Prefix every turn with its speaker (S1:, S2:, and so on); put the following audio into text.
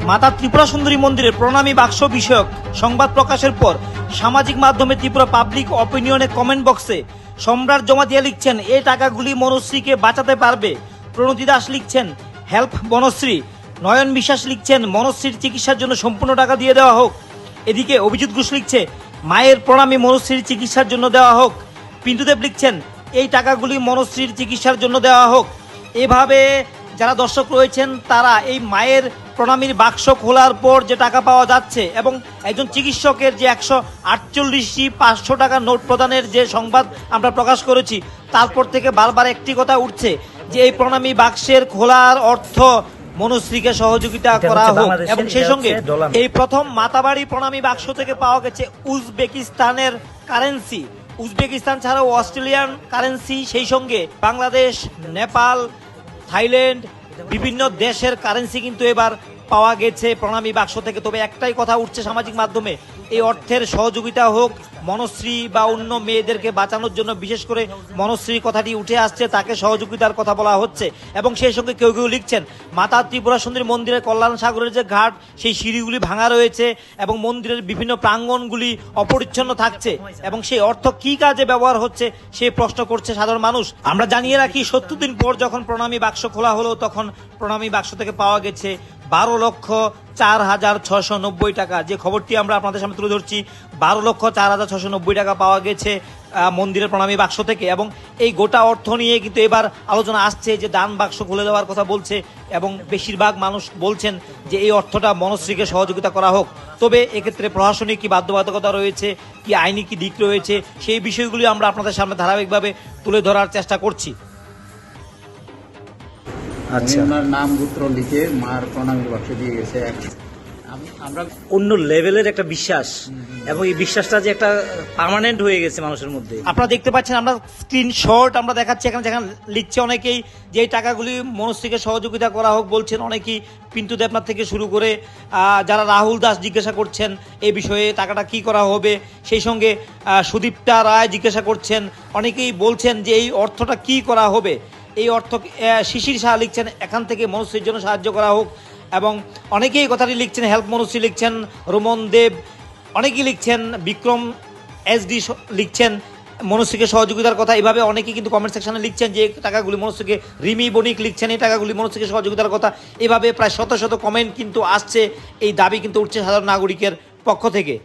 S1: মাতা ত্রিপুরা সুন্দরী মন্দিরে প্রণামী বাক্স বিষয়ক সংবাদ প্রকাশের পর সামাজিক মাধ্যমে ত্রিপুরা পাবলিক অপিনিয়নে কমেন্ট বক্সে সম্রাট জমা দিয়ে লিখছেন, এই টাকাগুলি মনশ্রীকে বাঁচাতে পারবে। প্রণতি দাস লিখছেন, হেল্প বনশ্রী। নয়ন বিশ্বাস লিখছেন, মনশ্রীর চিকিৎসার জন্য সম্পূর্ণ টাকা দিয়ে দেওয়া হোক। এদিকে অভিজিৎ ঘোষ লিখছে, মায়ের প্রণামী মনশ্রীর চিকিৎসার জন্য দেওয়া হোক। পিন্টুদেব লিখছেন, এই টাকাগুলি মনশ্রীর চিকিৎসার জন্য দেওয়া হোক। এভাবে যারা দর্শক রয়েছেন তারা এই মায়ের প্রণামীর বাক্স খোলার পর যে টাকা পাওয়া যাচ্ছে এবং একজন চিকিৎসকের যে 148টি 500 টাকা নোট প্রদানের যে সংবাদ আমরা প্রকাশ করেছি, তারপর থেকে বারবার একটি কথা উঠছে যে এই প্রণামী বাক্সের খোলার অর্থ মনশ্রীকে সহযোগিতা করা হোক। এবং সেই সঙ্গে এই প্রথম মাতাবাড়ি প্রণামী বাক্স থেকে পাওয়া গেছে উজবেকিস্তানের কারেন্সি। উজবেকিস্তান ছাড়াও অস্ট্রেলিয়ান কারেন্সি, সেই সঙ্গে বাংলাদেশ, নেপাল, থাইল্যান্ড, বিভিন্ন দেশের কারেন্সি কিন্তু এবার পাওয়া গেছে প্রণামী বাক্স থেকে। তবে একটাই কথা উঠছে সামাজিক মাধ্যমে, এই অর্থের সহযোগিতা হোক মনশ্রী বা অন্য মেয়েদেরকে বাঁচানোর জন্য। বিশেষ করে মনশ্রী কথাটি উঠে আসছে, তাকে সহযোগিতার কথা বলা হচ্ছে। এবং সেই সঙ্গে কেউ কেউ লিখছেন, মাতা ত্রিপুরা সুন্দরী মন্দিরের কল্যাণ সাগরের যে ঘাট, সেই সিঁড়িগুলি ভাঙা রয়েছে এবং মন্দিরের বিভিন্ন প্রাঙ্গণগুলি অপরিচ্ছন্ন থাকছে এবং সেই অর্থ কি কাজে ব্যবহার হচ্ছে সেই প্রশ্ন করছে সাধারণ মানুষ। আমরা জানিয়ে রাখি, 70 দিন পর যখন প্রণামী বাক্স খোলা হলো, তখন প্রণামী বাক্স থেকে পাওয়া গেছে 12,04,690 টাকা। যে খবরটি আমরা আপনাদের সামনে তুলে ধরছি, 12,04,690 টাকা পাওয়া গেছে মন্দিরের প্রণামী বাক্স থেকে। এবং এই গোটা অর্থ নিয়ে কিন্তু এবার আলোচনা আসছে যে দান বাক্স খুলে দেওয়ার কথা বলছে এবং বেশিরভাগ মানুষ বলছেন যে এই অর্থটা মনশ্রীকে সহযোগিতা করা হোক। তবে এক্ষেত্রে প্রশাসনিক কি বাধ্যবাধকতা রয়েছে, কি আইনি কি দিক রয়েছে, সেই বিষয়গুলি আমরা আপনাদের সামনে ধারাবাহিকভাবে তুলে ধরার চেষ্টা করছি।
S2: আচ্ছা, ওনার নাম গোত্র লিখে মার প্রণামীর বাক্স দিয়ে গেছে।
S1: আমরা অন্য লেভেলের একটা বিশ্বাস এবং এই বিশ্বাসটা যে একটা পার্মানেন্ট হয়ে গেছে মানুষের মধ্যে। আপনারা দেখতে পাচ্ছেন, আমরা স্ক্রিনশট আমরা দেখাচ্ছি এখানে, যেখানে লিখছে অনেকেই যে এই টাকাগুলি মনশ্রীকে সহযোগিতা করা হোক বলছেন অনেকেই। পিন্টু দেবনাথ থেকে শুরু করে যারা রাহুল দাস জিজ্ঞাসা করছেন এই বিষয়ে টাকাটা কি করা হবে, সেই সঙ্গে সুদীপ্তা রায় জিজ্ঞাসা করছেন। অনেকেই বলছেন যে এই অর্থটা কি করা হবে। এই অর্থ শিশির শাহ লিখছেন, এখান থেকে মনশ্রীর জন্য সাহায্য করা হোক। এবং অনেকেই কথাটি লিখছেন, হেল্প মনশ্রী লিখছেন রোমন দেব, অনেকেই লিখছেন বিক্রম SD লিখছেন মনশ্রীকে সহযোগিতার কথা। এভাবে অনেকেই কিন্তু কমেন্ট সেকশনে লিখছেন যে টাকাগুলি মনশ্রীকে, রিমি বণিক লিখছেন এই টাকাগুলি মনশ্রীকে সহযোগিতার কথা। এভাবে প্রায় শত শত কমেন্ট কিন্তু আসছে, এই দাবি কিন্তু উঠছে সাধারণ নাগরিকের পক্ষ থেকে।